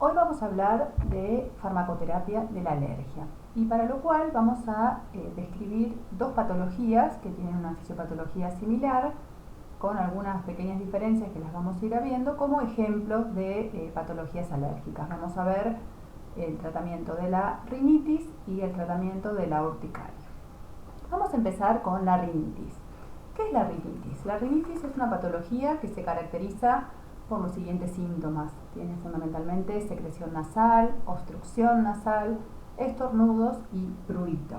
Hoy vamos a hablar de farmacoterapia de la alergia y para lo cual vamos a describir dos patologías que tienen una fisiopatología similar con algunas pequeñas diferencias que las vamos a ir viendo como ejemplos de patologías alérgicas. Vamos a ver el tratamiento de la rinitis y el tratamiento de la urticaria. Vamos a empezar con la rinitis. ¿Qué es la rinitis? La rinitis es una patología que se caracteriza por los siguientes síntomas. Tiene fundamentalmente secreción nasal, obstrucción nasal, estornudos y prurito.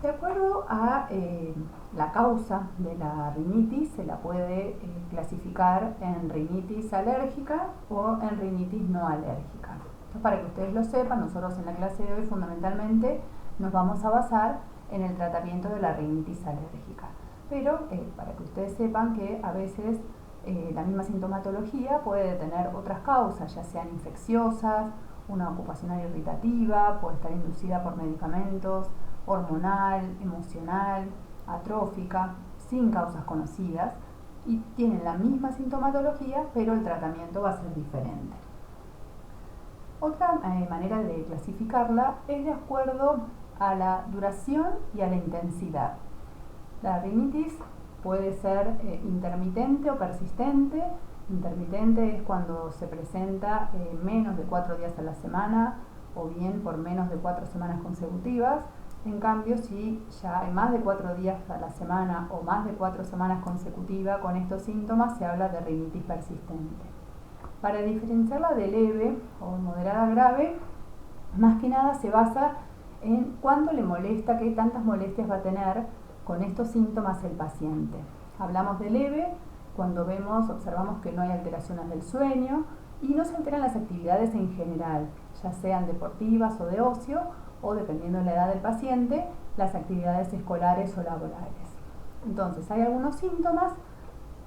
De acuerdo a la causa de la rinitis, se la puede clasificar en rinitis alérgica o en rinitis no alérgica. Entonces, para que ustedes lo sepan, nosotros en la clase de hoy fundamentalmente nos vamos a basar en el tratamiento de la rinitis alérgica. Pero para que ustedes sepan que a veces la misma sintomatología puede tener otras causas, ya sean infecciosas, una ocupacional irritativa, puede estar inducida por medicamentos, hormonal, emocional, atrófica, sin causas conocidas, y tienen la misma sintomatología, pero el tratamiento va a ser diferente. Otra manera de clasificarla es de acuerdo a la duración y a la intensidad. La rinitis puede ser intermitente o persistente. Intermitente es cuando se presenta menos de 4 días a la semana o bien por menos de 4 semanas consecutivas. En cambio, si ya hay más de 4 días a la semana o más de 4 semanas consecutivas con estos síntomas, se habla de rinitis persistente. Para diferenciarla de leve o moderada grave, más que nada se basa en cuánto le molesta, qué tantas molestias va a tener con estos síntomas el paciente. Hablamos de leve cuando observamos que no hay alteraciones del sueño y no se alteran las actividades en general, ya sean deportivas o de ocio, o dependiendo de la edad del paciente, las actividades escolares o laborales. Entonces, hay algunos síntomas,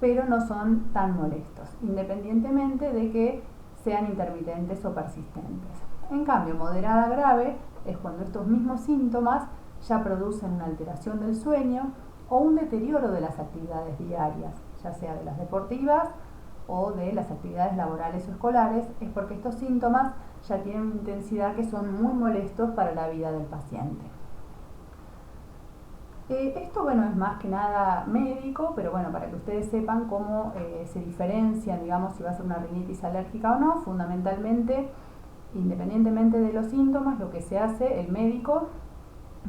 pero no son tan molestos, independientemente de que sean intermitentes o persistentes. En cambio, moderada grave es cuando estos mismos síntomas ya producen una alteración del sueño o un deterioro de las actividades diarias, ya sea de las deportivas o de las actividades laborales o escolares, es porque estos síntomas ya tienen una intensidad que son muy molestos para la vida del paciente. Esto, es más que nada médico, pero para que ustedes sepan cómo se diferencian, digamos, si va a ser una rinitis alérgica o no, fundamentalmente, independientemente de los síntomas, lo que se hace, el médico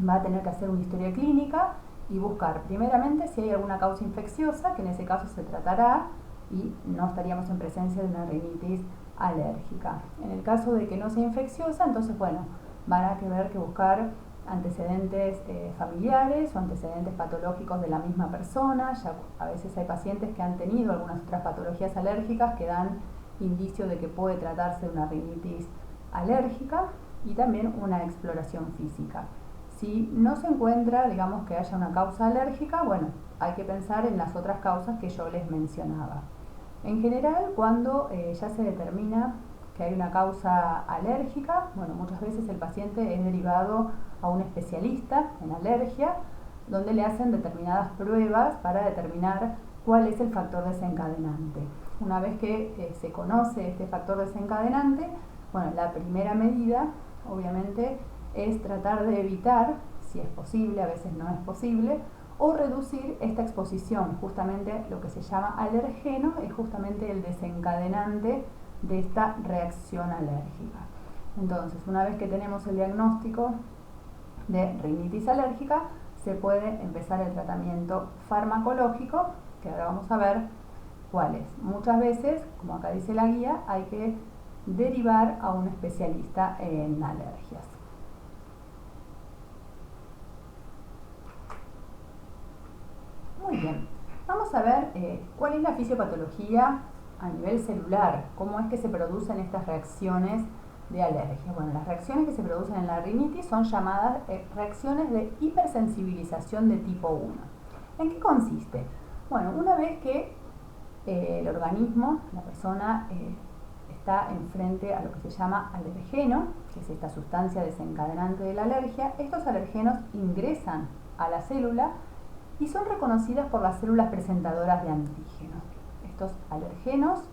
va a tener que hacer una historia clínica y buscar primeramente si hay alguna causa infecciosa, que en ese caso se tratará y no estaríamos en presencia de una rinitis alérgica. En el caso de que no sea infecciosa, entonces van a tener que buscar antecedentes familiares o antecedentes patológicos de la misma persona. Ya a veces hay pacientes que han tenido algunas otras patologías alérgicas que dan indicio de que puede tratarse de una rinitis alérgica, y también una exploración física. Si no se encuentra, digamos, que haya una causa alérgica, hay que pensar en las otras causas que yo les mencionaba. En general, cuando ya se determina que hay una causa alérgica, muchas veces el paciente es derivado a un especialista en alergia, donde le hacen determinadas pruebas para determinar cuál es el factor desencadenante. Una vez que se conoce este factor desencadenante, la primera medida, obviamente, es tratar de evitar, si es posible, a veces no es posible, o reducir esta exposición. Justamente lo que se llama alergeno es justamente el desencadenante de esta reacción alérgica. Entonces, una vez que tenemos el diagnóstico de rinitis alérgica, se puede empezar el tratamiento farmacológico, que ahora vamos a ver cuál es. Muchas veces, como acá dice la guía, hay que derivar a un especialista en alergias. Muy bien, vamos a ver cuál es la fisiopatología a nivel celular, cómo es que se producen estas reacciones de alergia. Las reacciones que se producen en la rinitis son llamadas reacciones de hipersensibilización de tipo 1. ¿En qué consiste? Una vez que el organismo, la persona, está enfrente a lo que se llama alergeno, que es esta sustancia desencadenante de la alergia, estos alergenos ingresan a la célula y son reconocidas por las células presentadoras de antígenos. Estos alergenos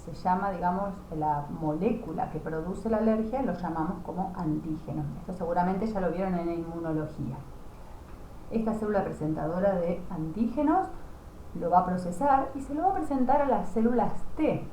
se llama, digamos, la molécula que produce la alergia, lo llamamos como antígeno. Esto seguramente ya lo vieron en la inmunología. Esta célula presentadora de antígenos lo va a procesar y se lo va a presentar a las células T,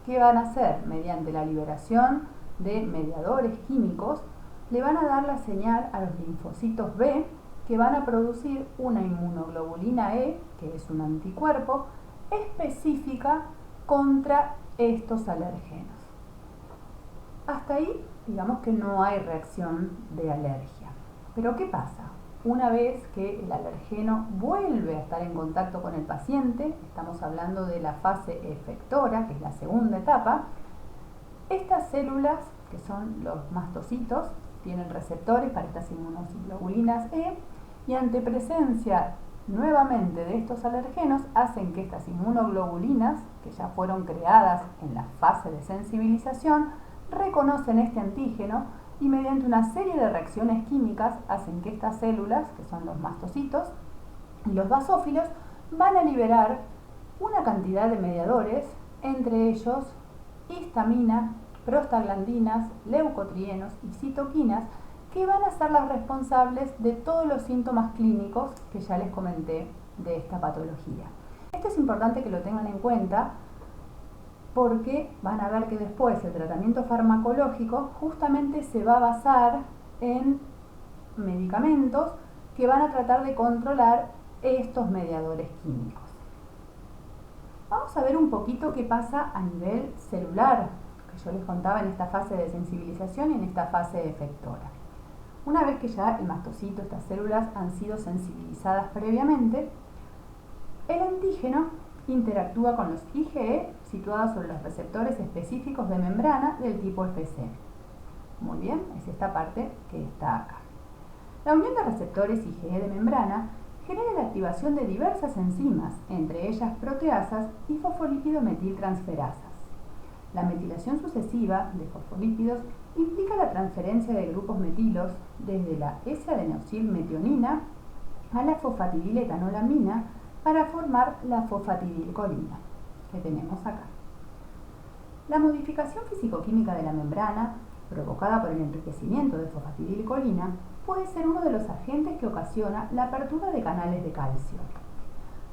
que van a hacer, mediante la liberación de mediadores químicos, le van a dar la señal a los linfocitos B, que van a producir una inmunoglobulina E, que es un anticuerpo, específica contra estos alergenos. Hasta ahí, digamos que no hay reacción de alergia. Pero ¿qué pasa? Una vez que el alergeno vuelve a estar en contacto con el paciente, estamos hablando de la fase efectora, que es la segunda etapa, estas células, que son los mastocitos, tienen receptores para estas inmunoglobulinas E, y ante presencia nuevamente de estos alergenos hacen que estas inmunoglobulinas, que ya fueron creadas en la fase de sensibilización, reconocen este antígeno y mediante una serie de reacciones químicas hacen que estas células, que son los mastocitos y los basófilos, van a liberar una cantidad de mediadores, entre ellos histamina, prostaglandinas, leucotrienos y citoquinas, que van a ser las responsables de todos los síntomas clínicos que ya les comenté de esta patología. Esto es importante que lo tengan en cuenta porque van a ver que después el tratamiento farmacológico justamente se va a basar en medicamentos que van a tratar de controlar estos mediadores químicos. Vamos a ver un poquito qué pasa a nivel celular, que yo les contaba en esta fase de sensibilización y en esta fase efectora. Una vez que ya el mastocito, estas células han sido sensibilizadas previamente, el antígeno interactúa con los IgE situados sobre los receptores específicos de membrana del tipo Fc. Muy bien, es esta parte que está acá. La unión de receptores IgE de membrana genera la activación de diversas enzimas, entre ellas proteasas y fosfolípido-metiltransferasas. La metilación sucesiva de fosfolípidos implica la transferencia de grupos metilos desde la S-adenosilmetionina a la fosfatidiletanolamina para formar la fosfatidilcolina, que tenemos acá. La modificación fisicoquímica de la membrana, provocada por el enriquecimiento de fosfatidilcolina, puede ser uno de los agentes que ocasiona la apertura de canales de calcio.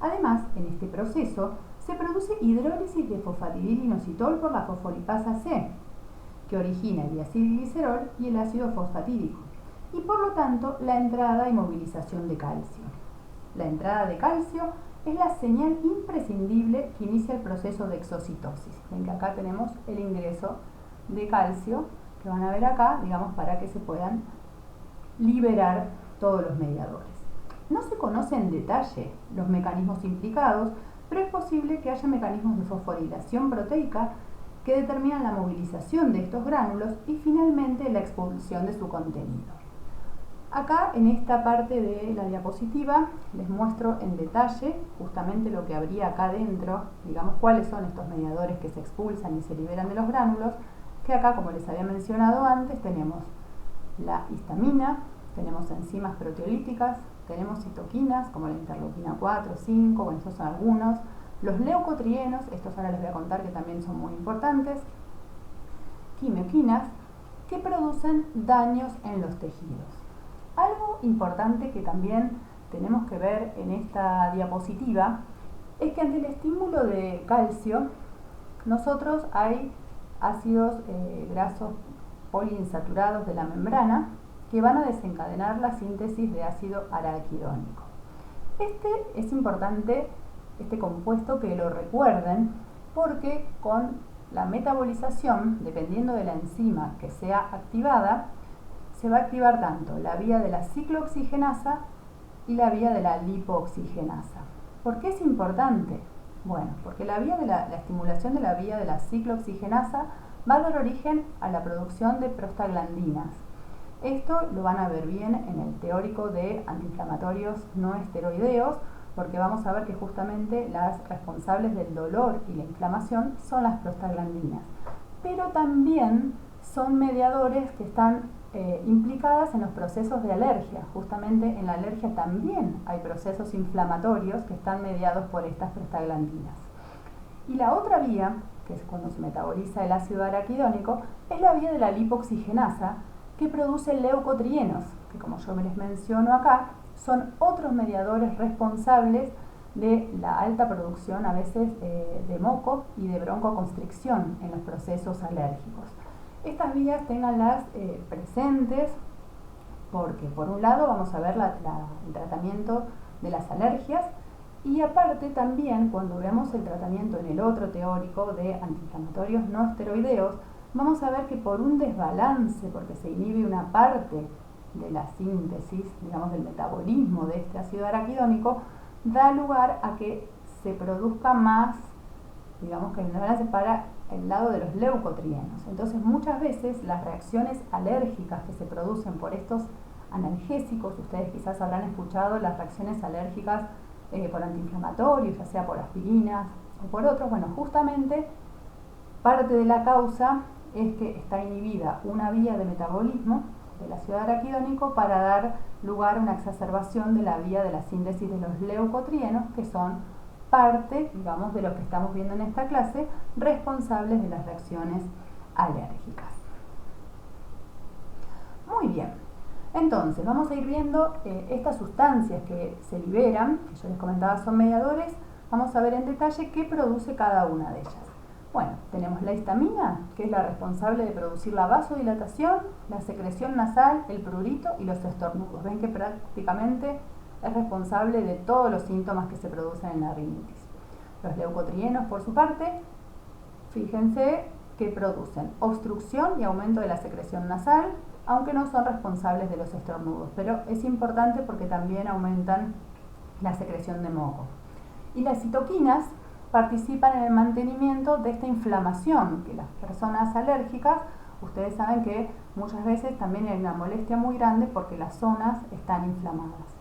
Además, en este proceso se produce hidrólisis de fosfatidilinositol por la fosfolipasa C, que origina el diacilglicerol y el ácido fosfatídico, y por lo tanto la entrada y movilización de calcio. La entrada de calcio es la señal imprescindible que inicia el proceso de exocitosis. Ven que acá tenemos el ingreso de calcio, que van a ver acá, digamos, para que se puedan liberar todos los mediadores. No se conoce en detalle los mecanismos implicados, pero es posible que haya mecanismos de fosforilación proteica que determinan la movilización de estos gránulos y finalmente la expulsión de su contenido. Acá en esta parte de la diapositiva les muestro en detalle justamente lo que habría acá dentro, digamos cuáles son estos mediadores que se expulsan y se liberan de los gránulos, que acá, como les había mencionado antes, tenemos la histamina, tenemos enzimas proteolíticas, tenemos citoquinas como la interleuquina 4, 5, bueno, estos son algunos, los leucotrienos, estos ahora les voy a contar que también son muy importantes, quimioquinas, que producen daños en los tejidos. Algo importante que también tenemos que ver en esta diapositiva es que ante el estímulo de calcio, nosotros hay ácidos grasos poliinsaturados de la membrana que van a desencadenar la síntesis de ácido araquidónico. Este es importante, este compuesto, que lo recuerden, porque con la metabolización, dependiendo de la enzima que sea activada, se va a activar tanto la vía de la ciclooxigenasa y la vía de la lipooxigenasa. ¿Por qué es importante? Bueno, porque la estimulación de la vía de la ciclooxigenasa va a dar origen a la producción de prostaglandinas. Esto lo van a ver bien en el teórico de antiinflamatorios no esteroideos, porque vamos a ver que justamente las responsables del dolor y la inflamación son las prostaglandinas. Pero también son mediadores que están implicadas en los procesos de alergia. Justamente en la alergia también hay procesos inflamatorios que están mediados por estas prostaglandinas. Y la otra vía que es cuando se metaboliza el ácido araquidónico, es la vía de la lipoxigenasa que produce leucotrienos, que como yo les menciono acá, son otros mediadores responsables de la alta producción a veces de moco y de broncoconstricción en los procesos alérgicos. Estas vías ténganlas presentes porque por un lado vamos a ver el tratamiento de las alergias y aparte también cuando veamos el tratamiento en el otro teórico de antiinflamatorios no esteroideos, vamos a ver que por un desbalance, porque se inhibe una parte de la síntesis, digamos del metabolismo de este ácido araquidónico, da lugar a que se produzca más, digamos que el desbalance para el lado de los leucotrienos. Entonces muchas veces las reacciones alérgicas que se producen por estos analgésicos, ustedes quizás habrán escuchado las reacciones alérgicas por antiinflamatorios, ya sea por aspirinas o por otros, bueno, justamente parte de la causa es que está inhibida una vía de metabolismo del ácido araquidónico para dar lugar a una exacerbación de la vía de la síntesis de los leucotrienos, que son parte, digamos, de lo que estamos viendo en esta clase, responsables de las reacciones alérgicas. Muy bien, entonces vamos a ir viendo estas sustancias que se liberan, que yo les comentaba son mediadores, vamos a ver en detalle qué produce cada una de ellas. Bueno, tenemos la histamina, que es la responsable de producir la vasodilatación, la secreción nasal, el prurito y los estornudos. Ven que prácticamente es responsable de todos los síntomas que se producen en la rinitis. Los leucotrienos, por su parte, fíjense que producen obstrucción y aumento de la secreción nasal, aunque no son responsables de los estornudos, pero es importante porque también aumentan la secreción de moco. Y las citoquinas participan en el mantenimiento de esta inflamación que las personas alérgicas, ustedes saben que muchas veces también hay una molestia muy grande porque las zonas están inflamadas.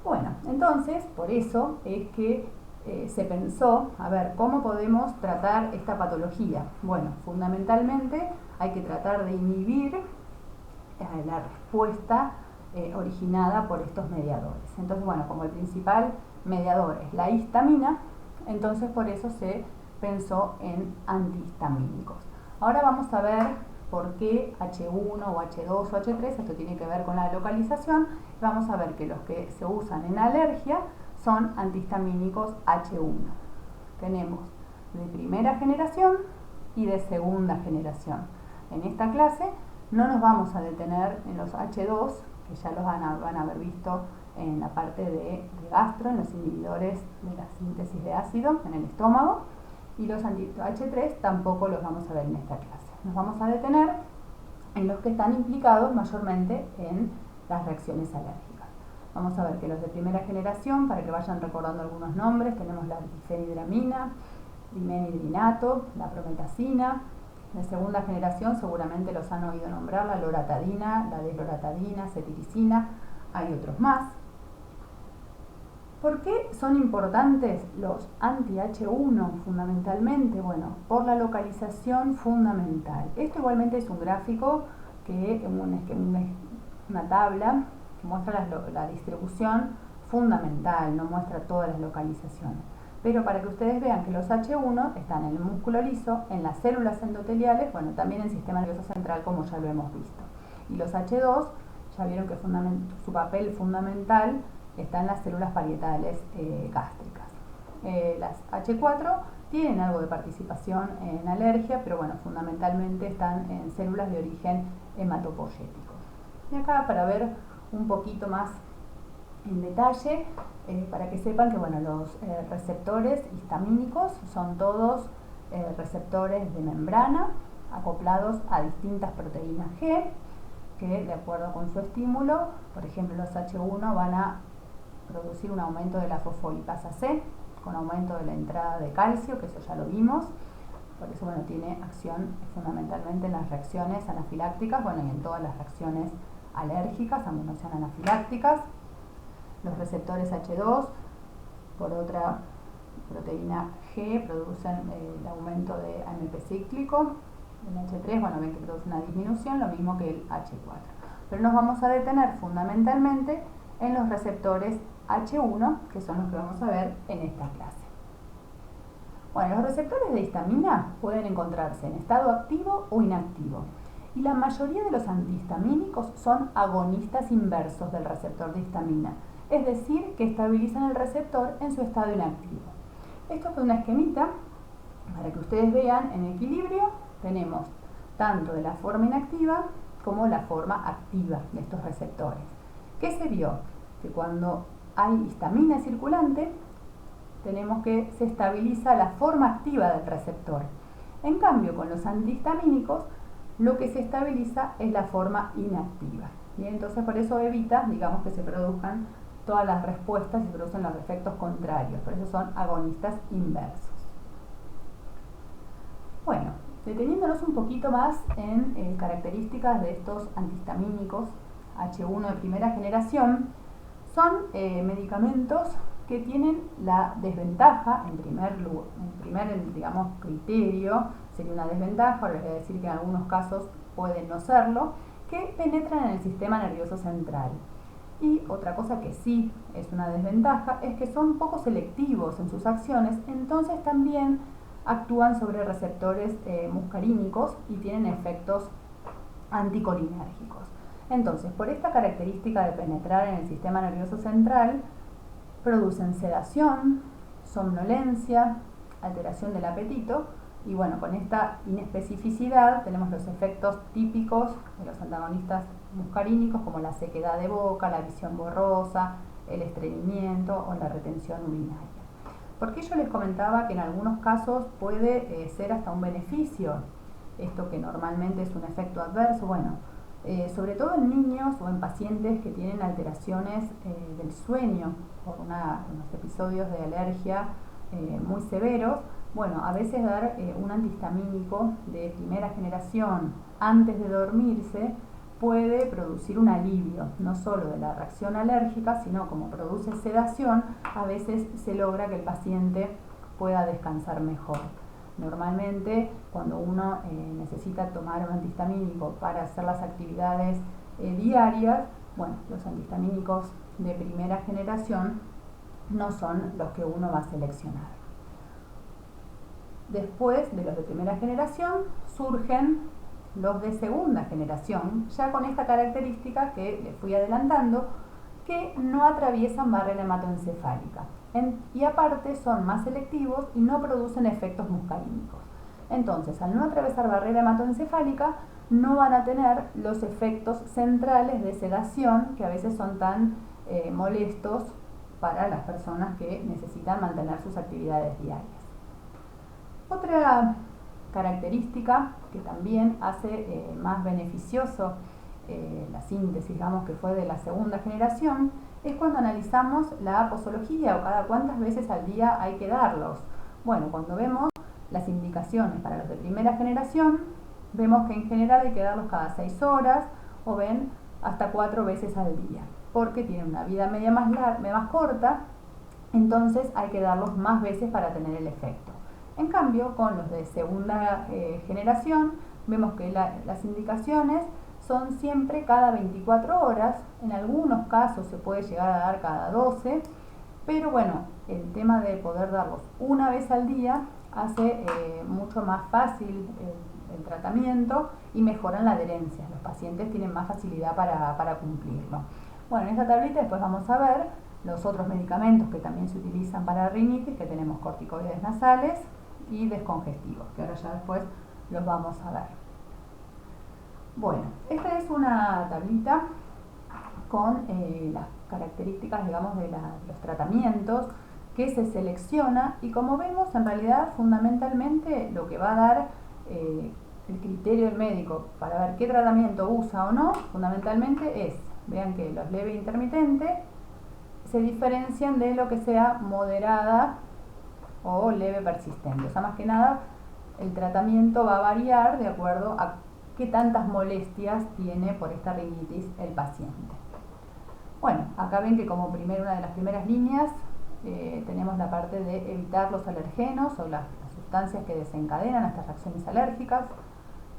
Bueno, entonces por eso es que se pensó, a ver, ¿cómo podemos tratar esta patología? Bueno, fundamentalmente hay que tratar de inhibir la respuesta originada por estos mediadores. Entonces, bueno, como el principal mediador es la histamina, entonces por eso se pensó en antihistamínicos. Ahora vamos a ver por qué H1 o H2 o H3, esto tiene que ver con la localización. Vamos a ver que los que se usan en alergia son antihistamínicos H1. Tenemos de primera generación y de segunda generación. En esta clase no nos vamos a detener en los H2, que ya los van a haber visto en la parte de gastro, en los inhibidores de la síntesis de ácido en el estómago, y los H3 tampoco los vamos a ver en esta clase. Nos vamos a detener en los que están implicados mayormente en las reacciones alérgicas. Vamos a ver que los de primera generación, para que vayan recordando algunos nombres, tenemos la difenidramina, dimenhidrinato, la prometacina. De segunda generación seguramente los han oído nombrar, la loratadina, la desloratadina, cetiricina, hay otros más. ¿Por qué son importantes los anti-H1 fundamentalmente? Bueno, por la localización fundamental. Esto igualmente es un gráfico que una tabla que muestra la distribución fundamental, no muestra todas las localizaciones. Pero para que ustedes vean que los H1 están en el músculo liso, en las células endoteliales, bueno, también en el sistema nervioso central, como ya lo hemos visto. Y los H2, ya vieron que su papel fundamental está en las células parietales gástricas. Las H4 tienen algo de participación en alergia, pero bueno, fundamentalmente están en células de origen hematopoyético. Y acá para ver un poquito más en detalle, para que sepan que bueno, los receptores histamínicos son todos receptores de membrana acoplados a distintas proteínas G, que de acuerdo con su estímulo, por ejemplo los H1 van a producir un aumento de la fosfolipasa C, con aumento de la entrada de calcio, que eso ya lo vimos. Por eso bueno, tiene acción fundamentalmente en las reacciones anafilácticas, bueno, y en todas las reacciones alérgicas, aunque no sean anafilácticas. Los receptores H2 por otra proteína G producen el aumento de AMP cíclico. El H3, bueno, ven que produce una disminución, lo mismo que el H4. Pero nos vamos a detener fundamentalmente en los receptores H1, que son los que vamos a ver en esta clase. Bueno, los receptores de histamina pueden encontrarse en estado activo o inactivo. Y la mayoría de los antihistamínicos son agonistas inversos del receptor de histamina, es decir, que estabilizan el receptor en su estado inactivo. Esto es una esquemita para que ustedes vean en equilibrio. Tenemos tanto de la forma inactiva como la forma activa de estos receptores. ¿Qué se vio? Que cuando hay histamina circulante, tenemos que se estabiliza la forma activa del receptor. En cambio, con los antihistamínicos, lo que se estabiliza es la forma inactiva. Bien, entonces por eso evita, digamos, que se produzcan todas las respuestas y se producen los efectos contrarios. Por eso son agonistas inversos. Bueno, deteniéndonos un poquito más en características de estos antihistamínicos H1 de primera generación, son medicamentos que tienen la desventaja, en primer digamos, criterio, sería una desventaja, ahora les voy a decir que en algunos casos pueden no serlo, que penetran en el sistema nervioso central. Y otra cosa que sí es una desventaja es que son poco selectivos en sus acciones, entonces también actúan sobre receptores muscarínicos y tienen efectos anticolinérgicos. Entonces, por esta característica de penetrar en el sistema nervioso central, producen sedación, somnolencia, alteración del apetito y bueno, con esta inespecificidad tenemos los efectos típicos de los antagonistas muscarínicos como la sequedad de boca, la visión borrosa, el estreñimiento o la retención urinaria. Porque yo les comentaba que en algunos casos puede ser hasta un beneficio, esto que normalmente es un efecto adverso, bueno, sobre todo en niños o en pacientes que tienen alteraciones del sueño por unos episodios de alergia muy severos. Bueno, a veces dar un antihistamínico de primera generación antes de dormirse puede producir un alivio, no solo de la reacción alérgica, sino como produce sedación, a veces se logra que el paciente pueda descansar mejor. Normalmente, cuando uno necesita tomar un antihistamínico para hacer las actividades diarias, bueno, los antihistamínicos de primera generación no son los que uno va a seleccionar. Después de los de primera generación surgen los de segunda generación, ya con esta característica que les fui adelantando, que no atraviesan barrera hematoencefálica y aparte son más selectivos y no producen efectos muscarínicos. Entonces, al no atravesar barrera hematoencefálica, no van a tener los efectos centrales de sedación que a veces son tan molestos para las personas que necesitan mantener sus actividades diarias. Otra característica que también hace más beneficioso la síntesis, digamos, que fue de la segunda generación, es cuando analizamos la posología o cada cuántas veces al día hay que darlos. Bueno, cuando vemos las indicaciones para los de primera generación, vemos que en general hay que darlos cada 6 horas o ven hasta 4 veces al día, porque tienen una vida media más corta, entonces hay que darlos más veces para tener el efecto. En cambio, con los de segunda generación, vemos que las indicaciones son siempre cada 24 horas, en algunos casos se puede llegar a dar cada 12, pero bueno, el tema de poder darlos una vez al día hace mucho más fácil el tratamiento y mejoran la adherencia. Los pacientes tienen más facilidad para cumplirlo. Bueno, en esta tablita después vamos a ver los otros medicamentos que también se utilizan para rinitis, que tenemos corticoides nasales y descongestivos, que ahora ya después los vamos a ver. Bueno, esta es una tablita con las características, digamos, de los tratamientos que se selecciona y como vemos, en realidad, fundamentalmente lo que va a dar el criterio del médico para ver qué tratamiento usa o no, fundamentalmente es, vean que los leve e intermitente se diferencian de lo que sea moderada o leve persistente. O sea, más que nada, el tratamiento va a variar de acuerdo a qué tantas molestias tiene por esta rinitis el paciente. Bueno, acá ven que como una de las primeras líneas tenemos la parte de evitar los alergenos o las sustancias que desencadenan estas reacciones alérgicas.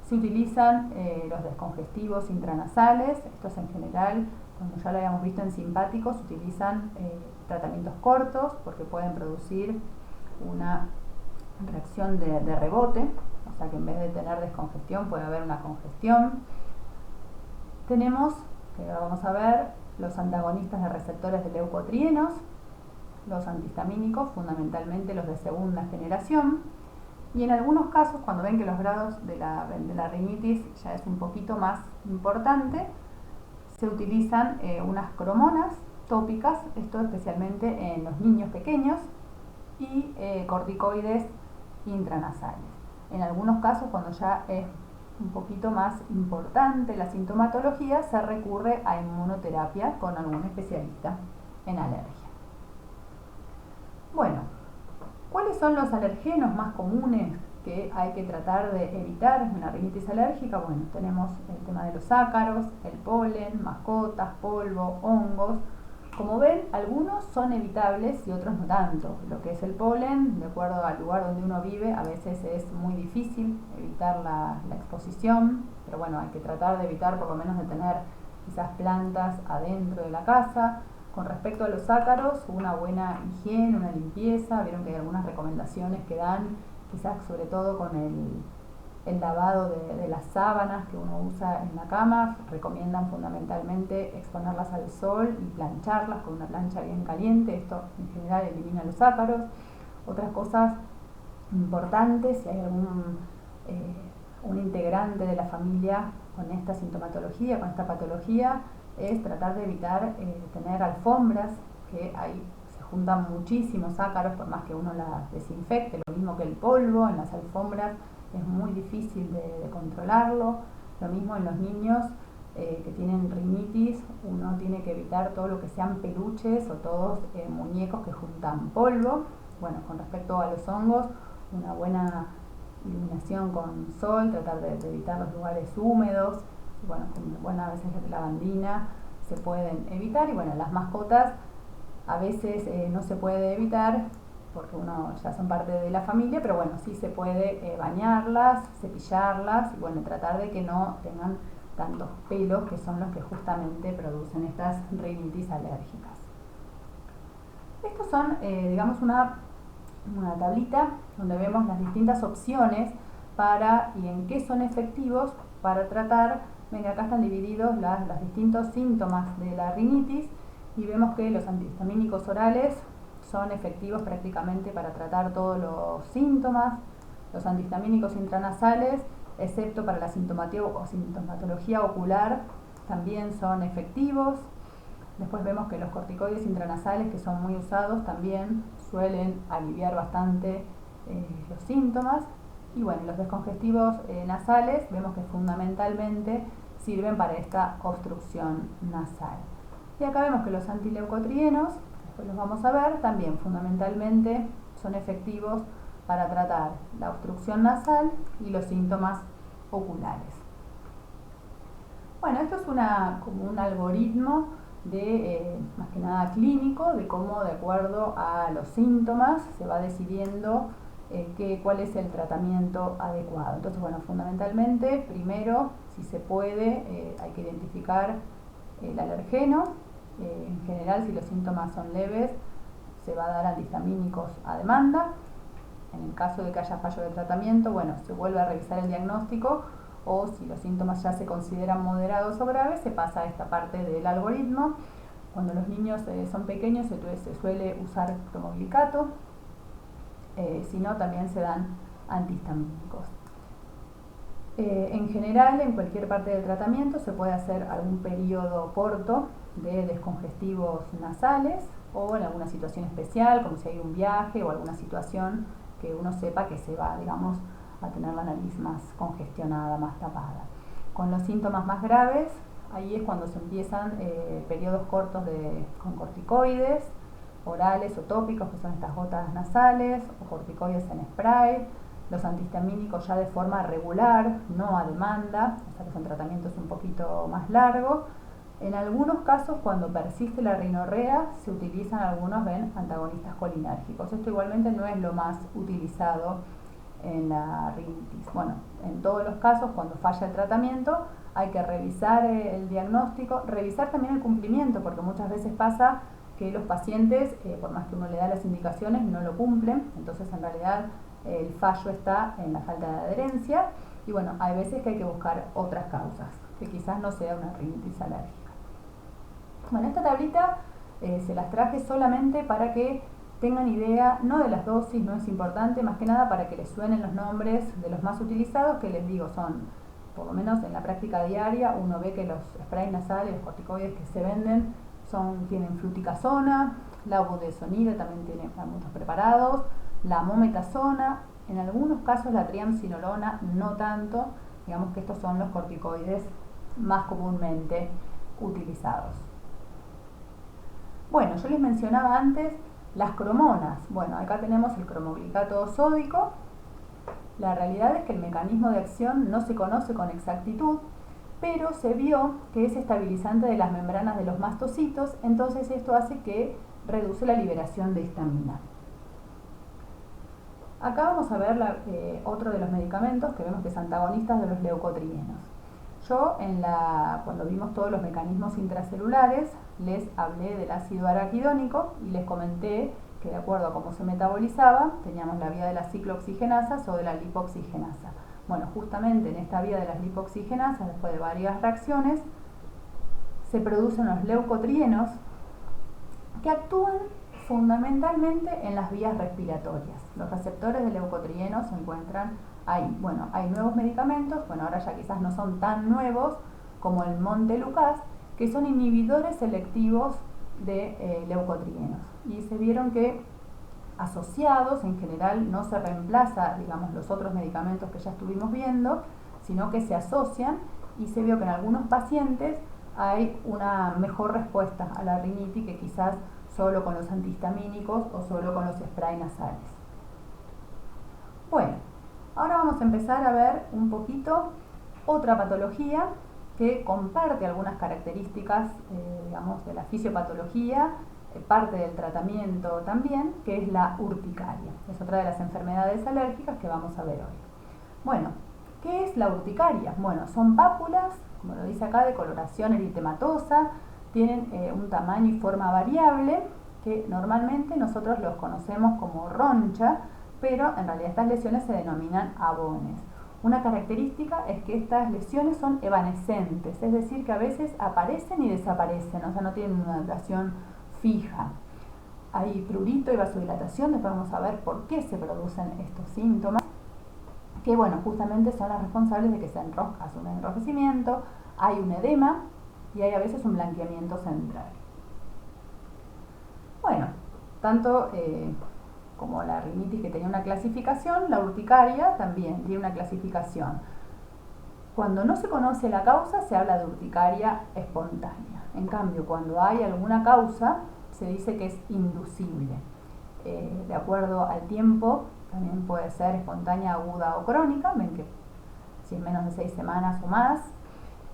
Se utilizan los descongestivos intranasales, estos en general, como ya lo habíamos visto en simpáticos, utilizan tratamientos cortos porque pueden producir una reacción de rebote, o sea que en vez de tener descongestión puede haber una congestión. Tenemos, que ahora vamos a ver, los antagonistas de receptores de leucotrienos, los antihistamínicos, fundamentalmente los de segunda generación, y en algunos casos, cuando ven que los grados de la rinitis ya es un poquito más importante, se utilizan unas cromonas tópicas, esto especialmente en los niños pequeños, y corticoides intranasales. En algunos casos, cuando ya es un poquito más importante la sintomatología, se recurre a inmunoterapia con algún especialista en alergia. Bueno, ¿cuáles son los alergenos más comunes que hay que tratar de evitar en la rinitis alérgica? Bueno, tenemos el tema de los ácaros, el polen, mascotas, polvo, hongos. Como ven, algunos son evitables y otros no tanto. Lo que es el polen, de acuerdo al lugar donde uno vive, a veces es muy difícil evitar la exposición, pero bueno, hay que tratar de evitar por lo menos de tener quizás plantas adentro de la casa. Con respecto a los ácaros, una buena higiene, una limpieza. Vieron que hay algunas recomendaciones que dan, quizás sobre todo con el lavado de las sábanas que uno usa en la cama. Recomiendan fundamentalmente exponerlas al sol y plancharlas con una plancha bien caliente. Esto en general elimina los ácaros. Otras cosas importantes, si hay un integrante de la familia con esta sintomatología, con esta patología, es tratar de evitar tener alfombras, que ahí se juntan muchísimos ácaros por más que uno las desinfecte, lo mismo que el polvo en las alfombras es muy difícil de controlarlo. Lo mismo en los niños que tienen rinitis, uno tiene que evitar todo lo que sean peluches o todos muñecos que juntan polvo. Bueno, con respecto a los hongos, una buena iluminación con sol, tratar de evitar los lugares húmedos. Bueno, a veces la lavandina se pueden evitar, y bueno, las mascotas a veces no se puede evitar porque uno ya son parte de la familia, pero bueno, sí se puede bañarlas, cepillarlas y bueno, tratar de que no tengan tantos pelos, que son los que justamente producen estas rinitis alérgicas. Estos son, digamos, una tablita donde vemos las distintas opciones para y en qué son efectivos para tratar. Ven, acá están divididos los distintos síntomas de la rinitis y vemos que los antihistamínicos orales son efectivos prácticamente para tratar todos los síntomas. Los antihistamínicos intranasales, excepto para la sintomatología ocular, también son efectivos. Después vemos que los corticoides intranasales, que son muy usados, también suelen aliviar bastante los síntomas. Y bueno, los descongestivos nasales vemos que fundamentalmente sirven para esta obstrucción nasal. Y acá vemos que los antileucotrienos, después los vamos a ver, también fundamentalmente son efectivos para tratar la obstrucción nasal y los síntomas oculares. Bueno, esto es como un algoritmo de más que nada clínico, de cómo de acuerdo a los síntomas se va decidiendo cuál es el tratamiento adecuado. Entonces, bueno, fundamentalmente, primero, si se puede, hay que identificar el alergeno. En general, si los síntomas son leves, se va a dar antihistamínicos a demanda. En el caso de que haya fallo de tratamiento, bueno, se vuelve a revisar el diagnóstico, o si los síntomas ya se consideran moderados o graves, se pasa a esta parte del algoritmo. Cuando los niños son pequeños, se suele usar cromoglicato, si no, también se dan antihistamínicos. En general, en cualquier parte del tratamiento se puede hacer algún periodo corto de descongestivos nasales, o en alguna situación especial, como si hay un viaje o alguna situación que uno sepa que se va, digamos, a tener la nariz más congestionada, más tapada. Con los síntomas más graves, ahí es cuando se empiezan periodos cortos con corticoides orales o tópicos, que son estas gotas nasales, o corticoides en spray. Los antihistamínicos ya de forma regular, no a demanda, o sea que son tratamientos un poquito más largos. En algunos casos, cuando persiste la rinorrea, se utilizan algunos antagonistas colinérgicos. Esto igualmente no es lo más utilizado en la rinitis. Bueno, en todos los casos, cuando falla el tratamiento, hay que revisar el diagnóstico, revisar también el cumplimiento, porque muchas veces pasa que los pacientes, por más que uno le da las indicaciones, no lo cumplen. Entonces, en realidad, el fallo está en la falta de adherencia y bueno, hay veces que hay que buscar otras causas, que quizás no sea una rinitis alérgica. Bueno, esta tablita se las traje solamente para que tengan idea, no de las dosis, no es importante, más que nada para que les suenen los nombres de los más utilizados, que les digo, son, por lo menos en la práctica diaria, uno ve que los sprays nasales, los corticoides que se venden, tienen fluticasona, la budesonida también tiene muchos preparados, la mometasona, en algunos casos la triamcinolona, no tanto, digamos que estos son los corticoides más comúnmente utilizados. Bueno, yo les mencionaba antes las cromonas. Bueno, acá tenemos el cromoglicato sódico. La realidad es que el mecanismo de acción no se conoce con exactitud, pero se vio que es estabilizante de las membranas de los mastocitos, entonces esto hace que reduce la liberación de histamina. Acá vamos a ver otro de los medicamentos que vemos que es antagonistas de los leucotrienos. Yo, cuando vimos todos los mecanismos intracelulares, les hablé del ácido araquidónico y les comenté que de acuerdo a cómo se metabolizaba, teníamos la vía de las ciclooxigenasas o de la lipoxigenasa. Bueno, justamente en esta vía de las lipoxigenasas, después de varias reacciones, se producen los leucotrienos que actúan fundamentalmente en las vías respiratorias. Los receptores de leucotrienos se encuentran ahí. Bueno, hay nuevos medicamentos, bueno, ahora ya quizás no son tan nuevos como el montelukast, que son inhibidores selectivos de leucotrienos. Y se vieron que asociados, en general no se reemplaza, digamos, los otros medicamentos que ya estuvimos viendo, sino que se asocian y se vio que en algunos pacientes hay una mejor respuesta a la rinitis que quizás solo con los antihistamínicos o solo con los sprays nasales. Bueno, ahora vamos a empezar a ver un poquito otra patología que comparte algunas características, digamos, de la fisiopatología, parte del tratamiento también, que es la urticaria. Es otra de las enfermedades alérgicas que vamos a ver hoy. Bueno, ¿qué es la urticaria? Bueno, son pápulas, como lo dice acá, de coloración eritematosa, tienen un tamaño y forma variable, que normalmente nosotros los conocemos como roncha, pero en realidad estas lesiones se denominan abones. Una característica es que estas lesiones son evanescentes, es decir, que a veces aparecen y desaparecen, o sea, no tienen una duración fija. Hay prurito y vasodilatación, después vamos a ver por qué se producen estos síntomas, que bueno, justamente son las responsables de que se hace un enrojecimiento, hay un edema y hay a veces un blanqueamiento central. Bueno, tanto como la rinitis que tenía una clasificación, la urticaria también tiene una clasificación. Cuando no se conoce la causa, se habla de urticaria espontánea. En cambio, cuando hay alguna causa, se dice que es inducible. De acuerdo al tiempo, también puede ser espontánea, aguda o crónica, ven que si es menos de 6 semanas o más.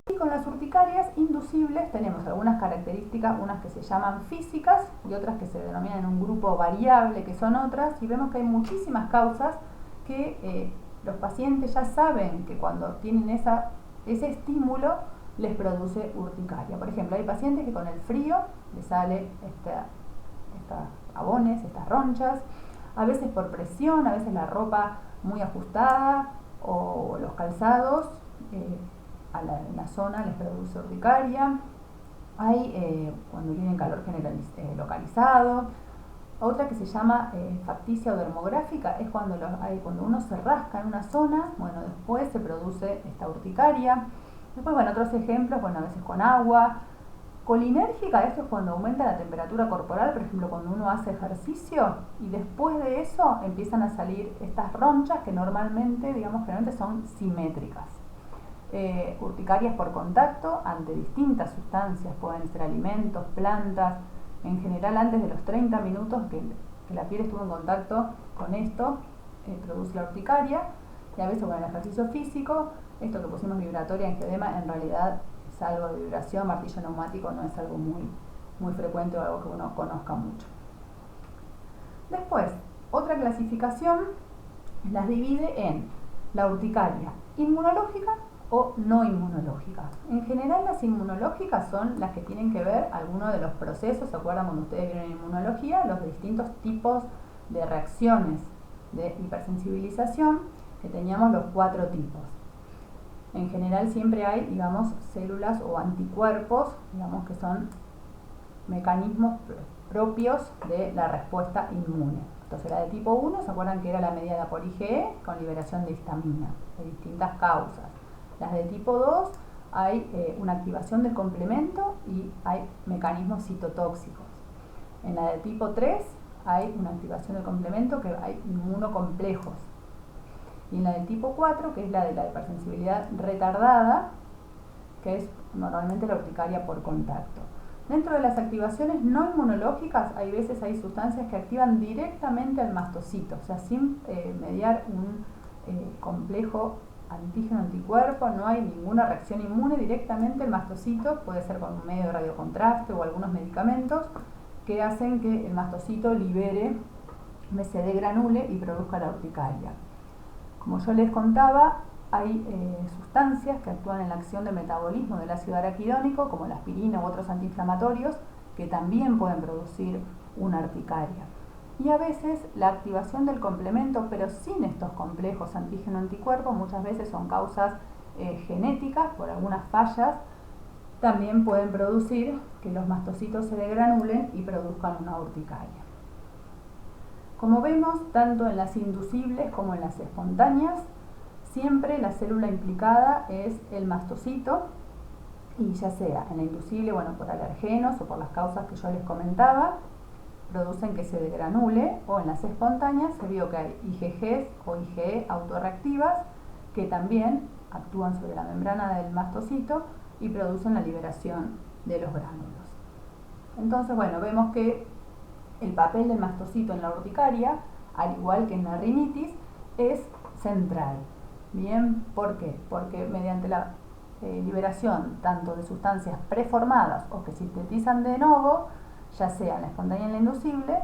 Y con las urticarias inducibles tenemos algunas características, unas que se llaman físicas y otras que se denominan en un grupo variable, que son otras, y vemos que hay muchísimas causas que los pacientes ya saben que cuando tienen ese estímulo les produce urticaria. Por ejemplo, hay pacientes que con el frío les sale estas abones, estas ronchas, a veces por presión, a veces la ropa muy ajustada o los calzados en la zona les produce urticaria. Hay cuando tienen calor localizado. Otra que se llama facticia o dermográfica es cuando uno se rasca en una zona, bueno, después se produce esta urticaria. Después, bueno, otros ejemplos, bueno, a veces con agua. Colinérgica, esto es cuando aumenta la temperatura corporal, por ejemplo, cuando uno hace ejercicio y después de eso empiezan a salir estas ronchas que normalmente son simétricas. Urticarias por contacto ante distintas sustancias, pueden ser alimentos, plantas. En general, antes de los 30 minutos que la piel estuvo en contacto con esto, produce la urticaria. Y a veces con el ejercicio físico, esto que pusimos vibratoria, angioedema, en realidad es algo de vibración, martillo neumático no es algo muy frecuente o algo que uno conozca mucho. Después, otra clasificación las divide en la urticaria inmunológica o no inmunológica. En general, las inmunológicas son las que tienen que ver algunos de los procesos, ¿se acuerdan cuando ustedes vieron en inmunología? Los distintos tipos de reacciones de hipersensibilización, que teníamos los 4 tipos. En general siempre hay, digamos, células o anticuerpos, digamos, que son mecanismos propios de la respuesta inmune. Entonces la de tipo 1, ¿se acuerdan que era la mediada por IgE con liberación de histamina, de distintas causas? Las de tipo 2 hay una activación del complemento y hay mecanismos citotóxicos. En la de tipo 3 hay una activación del complemento, que hay inmunocomplejos. Y en la del tipo 4, que es la de la hipersensibilidad retardada, que es normalmente la urticaria por contacto. Dentro de las activaciones no inmunológicas, hay sustancias que activan directamente al mastocito, o sea, sin mediar un complejo antígeno-anticuerpo, no hay ninguna reacción inmune, directamente el mastocito, puede ser con un medio de radiocontraste o algunos medicamentos, que hacen que el mastocito libere, se degranule y produzca la urticaria. Como yo les contaba, hay sustancias que actúan en la acción de metabolismo del ácido araquidónico, como la aspirina u otros antiinflamatorios, que también pueden producir una urticaria. Y a veces la activación del complemento, pero sin estos complejos antígeno-anticuerpo, muchas veces son causas genéticas, por algunas fallas, también pueden producir que los mastocitos se degranulen y produzcan una urticaria. Como vemos, tanto en las inducibles como en las espontáneas, siempre la célula implicada es el mastocito, y ya sea en la inducible, bueno, por alergenos o por las causas que yo les comentaba, producen que se degranule, o en las espontáneas se vio que hay IgGs o IgE autorreactivas que también actúan sobre la membrana del mastocito y producen la liberación de los gránulos. Entonces, bueno, vemos que el papel del mastocito en la urticaria, al igual que en la rinitis, es central. Bien, ¿por qué? Porque mediante la liberación tanto de sustancias preformadas o que sintetizan de novo, ya sea en la espontánea y en la inducible,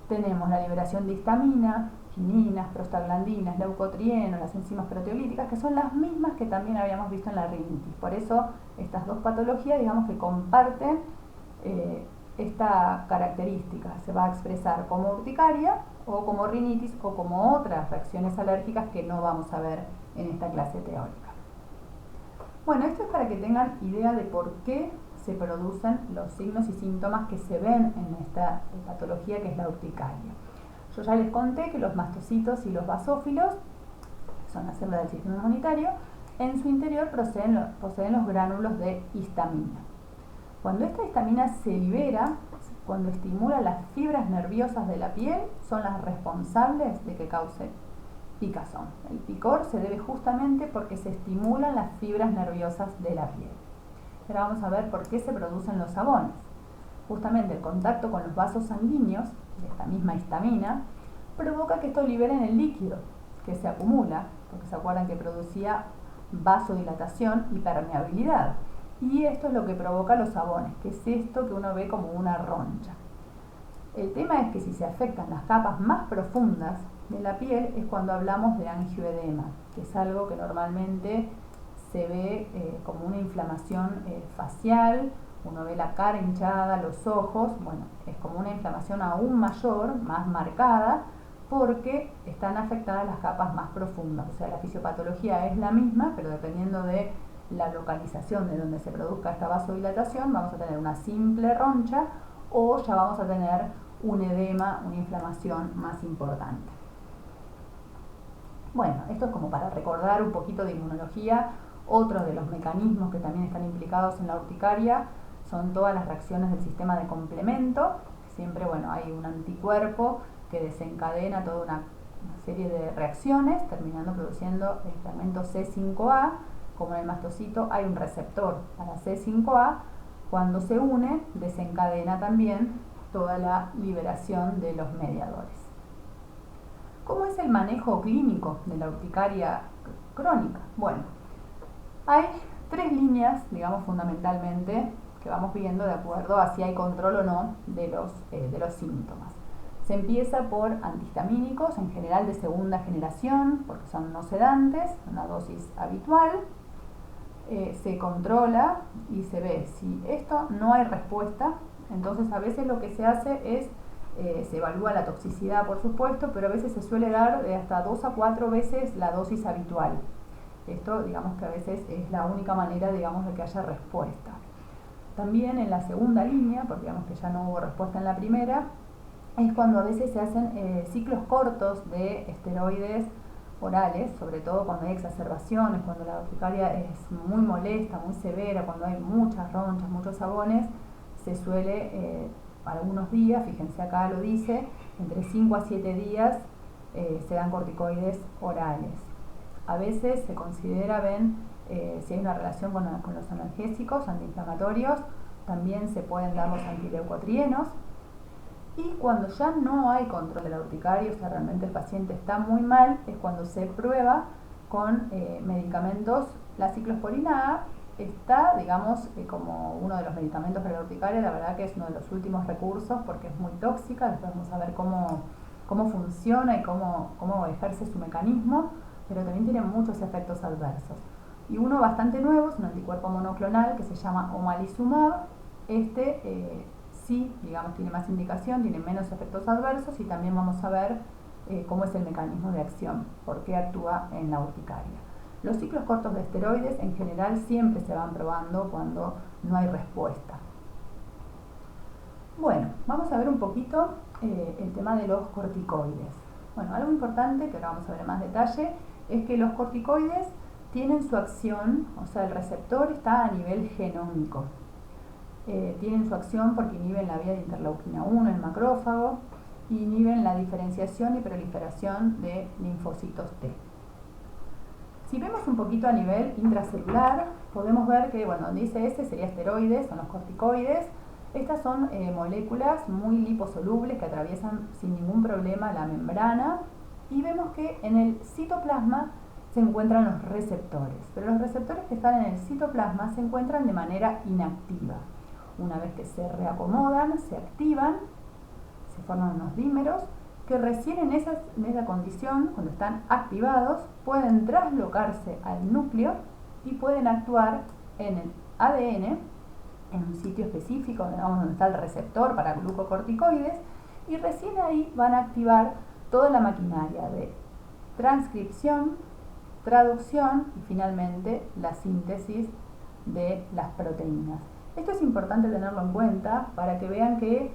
tenemos la liberación de histamina, quininas, prostaglandinas, leucotrienos, las enzimas proteolíticas, que son las mismas que también habíamos visto en la rinitis. Por eso estas dos patologías, digamos, que comparten esta característica. Se va a expresar como urticaria o como rinitis o como otras reacciones alérgicas que no vamos a ver en esta clase teórica. Bueno, esto es para que tengan idea de por qué se producen los signos y síntomas que se ven en esta patología, que es la urticaria. Yo ya les conté que los mastocitos y los basófilos, que son las células del sistema inmunitario, en su interior poseen los gránulos de histamina. Cuando esta histamina se libera, cuando estimula las fibras nerviosas de la piel, son las responsables de que cause picazón. El picor se debe justamente porque se estimulan las fibras nerviosas de la piel. Ahora vamos a ver por qué se producen los sabones. Justamente el contacto con los vasos sanguíneos de esta misma histamina provoca que esto liberen el líquido que se acumula, porque se acuerdan que producía vasodilatación y permeabilidad. Y esto es lo que provoca los sabones, que es esto que uno ve como una roncha. El tema es que si se afectan las capas más profundas de la piel es cuando hablamos de angioedema, que es algo que normalmente se ve como una inflamación facial, uno ve la cara hinchada, los ojos, bueno, es como una inflamación aún mayor, más marcada, porque están afectadas las capas más profundas. O sea, la fisiopatología es la misma, pero dependiendo de la localización de donde se produzca esta vasodilatación, vamos a tener una simple roncha o ya vamos a tener un edema, una inflamación más importante. Bueno, esto es como para recordar un poquito de inmunología. Otros de los mecanismos que también están implicados en la urticaria son todas las reacciones del sistema de complemento. Siempre, bueno, hay un anticuerpo que desencadena toda una serie de reacciones, terminando produciendo el fragmento C5A. Como en el mastocito hay un receptor para C5A, cuando se une desencadena también toda la liberación de los mediadores. ¿Cómo es el manejo clínico de la urticaria crónica? Bueno, hay 3 líneas, digamos, fundamentalmente, que vamos viendo de acuerdo a si hay control o no de los síntomas. Se empieza por antihistamínicos, en general de segunda generación, porque son no sedantes, una dosis habitual. Se controla y se ve si esto no hay respuesta, entonces a veces lo que se hace es Se evalúa la toxicidad, por supuesto, pero a veces se suele dar de hasta 2 a 4 veces la dosis habitual. Esto, digamos que a veces es la única manera, digamos, de que haya respuesta. También en la segunda línea, porque digamos que ya no hubo respuesta en la primera, es cuando a veces se hacen ciclos cortos de esteroides orales, sobre todo cuando hay exacerbaciones, cuando la urticaria es muy molesta, muy severa, cuando hay muchas ronchas, muchos sabones, se suele algunos días, fíjense acá lo dice, entre 5 a 7 días se dan corticoides orales. A veces se considera, si hay una relación con los analgésicos, antiinflamatorios, también se pueden dar los antileucotrienos. Y cuando ya no hay control de la urticaria, o sea, realmente el paciente está muy mal, es cuando se prueba con medicamentos. La ciclosporina A está, digamos, como uno de los medicamentos para la urticaria. La verdad que es uno de los últimos recursos porque es muy tóxica. Después vamos a ver cómo funciona y cómo ejerce su mecanismo, pero también tiene muchos efectos adversos. Y uno bastante nuevo es un anticuerpo monoclonal que se llama omalizumab. Sí, digamos, tiene más indicación, tiene menos efectos adversos, y también vamos a ver cómo es el mecanismo de acción, por qué actúa en la urticaria. Los ciclos cortos de esteroides en general siempre se van probando cuando no hay respuesta. Bueno, vamos a ver un poquito el tema de los corticoides. Bueno, algo importante que ahora vamos a ver en más detalle es que los corticoides tienen su acción, o sea, el receptor está a nivel genómico. Tienen su acción porque inhiben la vía de interleuquina 1, el macrófago, y inhiben la diferenciación y proliferación de linfocitos T. Si vemos un poquito a nivel intracelular, podemos ver que, bueno, donde dice S sería esteroides, son los corticoides. Estas son moléculas muy liposolubles que atraviesan sin ningún problema la membrana, y vemos que en el citoplasma se encuentran los receptores, pero los receptores que están en el citoplasma se encuentran de manera inactiva. Una vez que se reacomodan, se activan, se forman unos dímeros que recién en esa condición, cuando están activados, pueden traslocarse al núcleo y pueden actuar en el ADN, en un sitio específico, digamos, donde está el receptor para glucocorticoides, y recién ahí van a activar toda la maquinaria de transcripción, traducción y finalmente la síntesis de las proteínas. Esto es importante tenerlo en cuenta para que vean que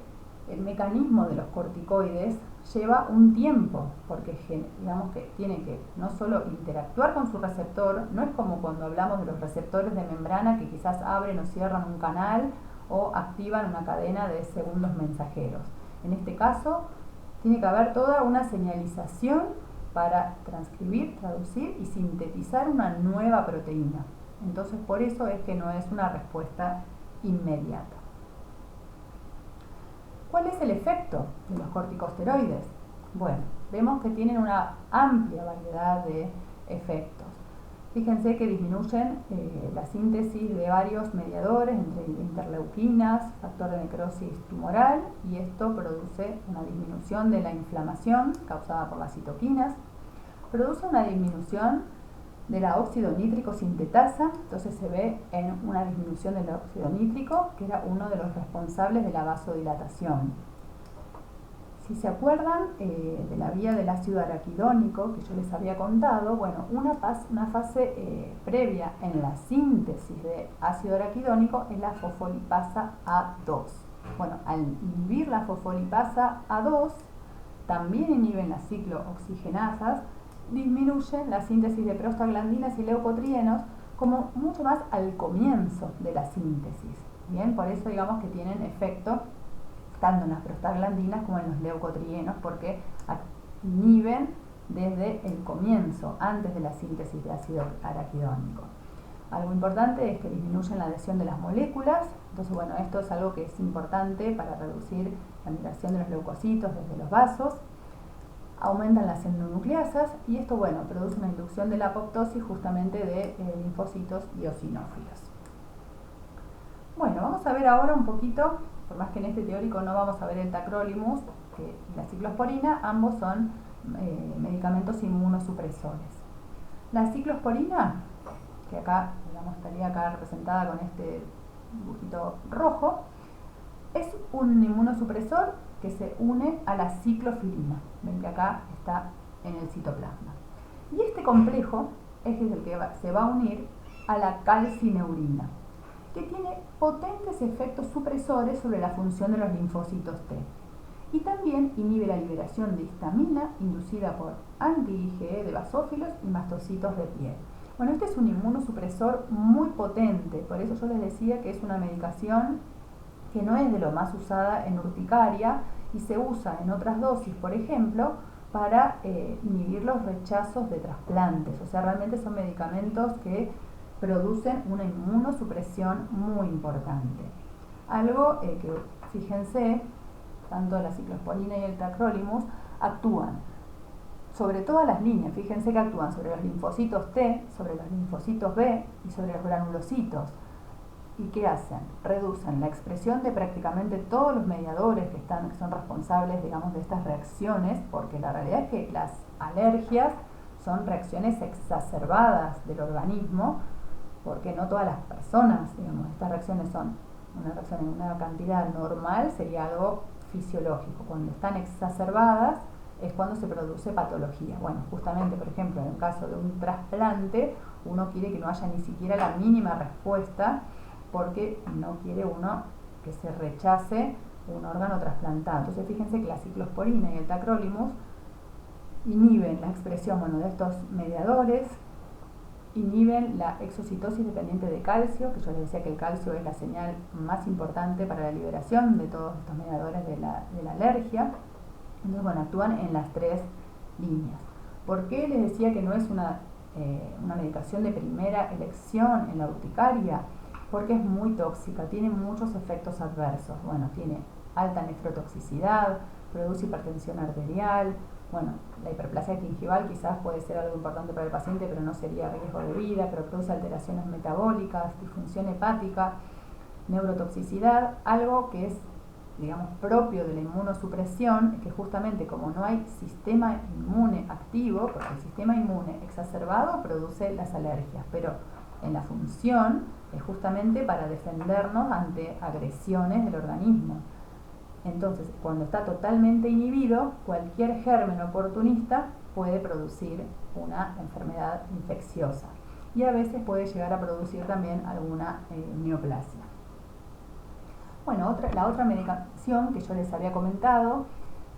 el mecanismo de los corticoides lleva un tiempo, porque digamos que tiene que no solo interactuar con su receptor, no es como cuando hablamos de los receptores de membrana que quizás abren o cierran un canal o activan una cadena de segundos mensajeros. En este caso tiene que haber toda una señalización para transcribir, traducir y sintetizar una nueva proteína. Entonces por eso es que no es una respuesta inmediata. ¿Cuál es el efecto de los corticosteroides? Bueno, vemos que tienen una amplia variedad de efectos. Fíjense que disminuyen la síntesis de varios mediadores, entre interleuquinas, factor de necrosis tumoral, y esto produce una disminución de la inflamación causada por las citoquinas, produce una disminución de la óxido nítrico sintetasa. Entonces se ve en una disminución del óxido nítrico, que era uno de los responsables de la vasodilatación. Si se acuerdan de la vía del ácido araquidónico que yo les había contado, bueno, una fase previa en la síntesis de ácido araquidónico es la fosfolipasa A2. Bueno, al inhibir la fosfolipasa A2, también inhiben las ciclooxigenasas, disminuyen la síntesis de prostaglandinas y leucotrienos como mucho más al comienzo de la síntesis. Bien, por eso digamos que tienen efecto tanto en las prostaglandinas como en los leucotrienos, porque inhiben desde el comienzo, antes de la síntesis de ácido araquidónico. Algo importante es que disminuyen la adhesión de las moléculas. Entonces, bueno, esto es algo que es importante para reducir la migración de los leucocitos desde los vasos. Aumentan las endonucleasas, y esto, bueno, produce una inducción de la apoptosis justamente de linfocitos eosinófilos. Bueno, vamos a ver ahora un poquito, por más que en este teórico no vamos a ver el tacrolimus y la ciclosporina, ambos son medicamentos inmunosupresores. La ciclosporina, que acá, digamos, estaría acá representada con este dibujito rojo, es un inmunosupresor que se une a la ciclofilina. Ven que acá está en el citoplasma. Y este complejo es el que se va a unir a la calcineurina, que tiene potentes efectos supresores sobre la función de los linfocitos T. Y también inhibe la liberación de histamina inducida por anti-IgE de basófilos y mastocitos de piel. Bueno, este es un inmunosupresor muy potente, por eso yo les decía que es una medicación que no es de lo más usada en urticaria y se usa en otras dosis, por ejemplo, para inhibir los rechazos de trasplantes. O sea, realmente son medicamentos que producen una inmunosupresión muy importante. Algo que, fíjense, tanto la ciclosporina y el tacrolimus actúan sobre todas las líneas. Fíjense que actúan sobre los linfocitos T, sobre los linfocitos B y sobre los granulocitos. ¿Y qué hacen? Reducen la expresión de prácticamente todos los mediadores que son responsables, digamos, de estas reacciones, porque la realidad es que las alergias son reacciones exacerbadas del organismo, porque no todas las personas, digamos, estas reacciones son una reacción en una cantidad normal, sería algo fisiológico. Cuando están exacerbadas es cuando se produce patología. Bueno, justamente, por ejemplo, en el caso de un trasplante, uno quiere que no haya ni siquiera la mínima respuesta, porque no quiere uno que se rechace un órgano trasplantado. Entonces fíjense que la ciclosporina y el tacrolimus inhiben la expresión, bueno, de estos mediadores, inhiben la exocitosis dependiente de calcio, que yo les decía que el calcio es la señal más importante para la liberación de todos estos mediadores de la alergia. Entonces, bueno, actúan en las tres líneas. ¿Por qué les decía que no es una medicación de primera elección en la urticaria? Porque es muy tóxica, tiene muchos efectos adversos. Bueno, tiene alta nefrotoxicidad, produce hipertensión arterial. Bueno, la hiperplasia gingival quizás puede ser algo importante para el paciente, pero no sería riesgo de vida, pero produce alteraciones metabólicas, disfunción hepática, neurotoxicidad, algo que es, digamos, propio de la inmunosupresión, es que justamente como no hay sistema inmune activo, porque el sistema inmune exacerbado produce las alergias, pero en la función es justamente para defendernos ante agresiones del organismo. Entonces, cuando está totalmente inhibido, cualquier germen oportunista puede producir una enfermedad infecciosa y a veces puede llegar a producir también alguna neoplasia. Bueno, la otra medicación que yo les había comentado,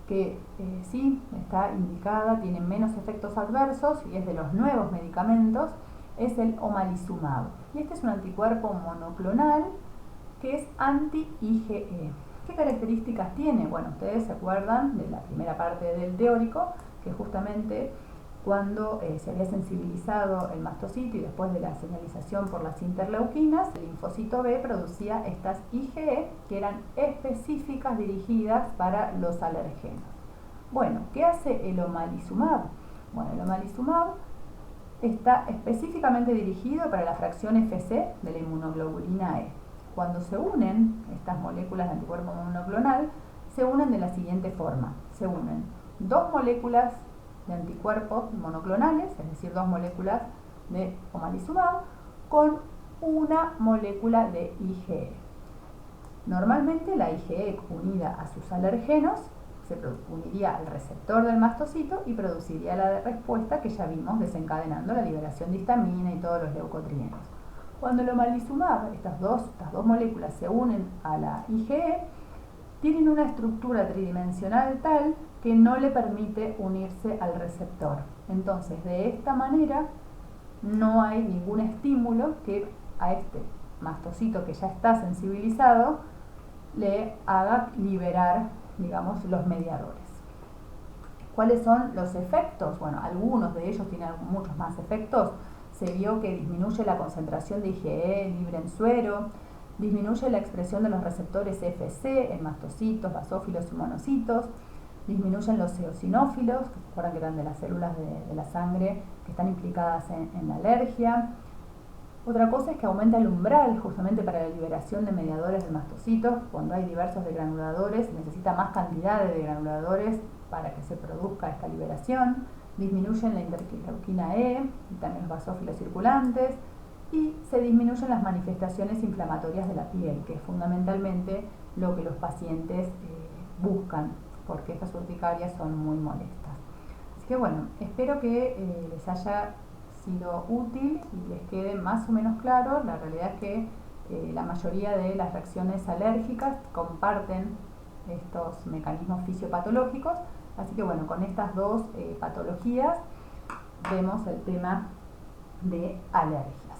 que sí está indicada, tiene menos efectos adversos y es de los nuevos medicamentos, es el omalizumab. Y este es un anticuerpo monoclonal que es anti-IgE. ¿Qué características tiene? Bueno, ustedes se acuerdan de la primera parte del teórico, que justamente cuando se había sensibilizado el mastocito y después de la señalización por las interleuquinas, el linfocito B producía estas IgE que eran específicas dirigidas para los alergenos. Bueno, ¿qué hace el omalizumab? Bueno, el omalizumab está específicamente dirigido para la fracción Fc de la inmunoglobulina E. Cuando se unen estas moléculas de anticuerpo monoclonal, se unen de la siguiente forma. Se unen dos moléculas de anticuerpos monoclonales, es decir, dos moléculas de omalizumab, con una molécula de IgE. Normalmente la IgE unida a sus alergenos se uniría al receptor del mastocito y produciría la respuesta que ya vimos desencadenando la liberación de histamina y todos los leucotrienos. Cuando el omalizumab, estas dos moléculas se unen a la IgE, tienen una estructura tridimensional tal que no le permite unirse al receptor. Entonces, de esta manera, no hay ningún estímulo que a este mastocito que ya está sensibilizado le haga liberar, digamos, los mediadores. ¿Cuáles son los efectos? Bueno, algunos de ellos tienen muchos más efectos. Se vio que disminuye la concentración de IgE libre en suero, disminuye la expresión de los receptores Fc en mastocitos, basófilos y monocitos, disminuyen los eosinófilos, que se acuerdan que eran de las células de la sangre que están implicadas en la alergia. Otra cosa es que aumenta el umbral justamente para la liberación de mediadores del mastocito. Cuando hay diversos degranuladores, necesita más cantidad de degranuladores para que se produzca esta liberación. Disminuyen la interleuquina E y también los basófilos circulantes y se disminuyen las manifestaciones inflamatorias de la piel, que es fundamentalmente lo que los pacientes buscan, porque estas urticarias son muy molestas. Así que bueno, espero que les haya sido útil y les quede más o menos claro. La realidad es que la mayoría de las reacciones alérgicas comparten estos mecanismos fisiopatológicos, así que bueno, con estas dos patologías vemos el tema de alergias.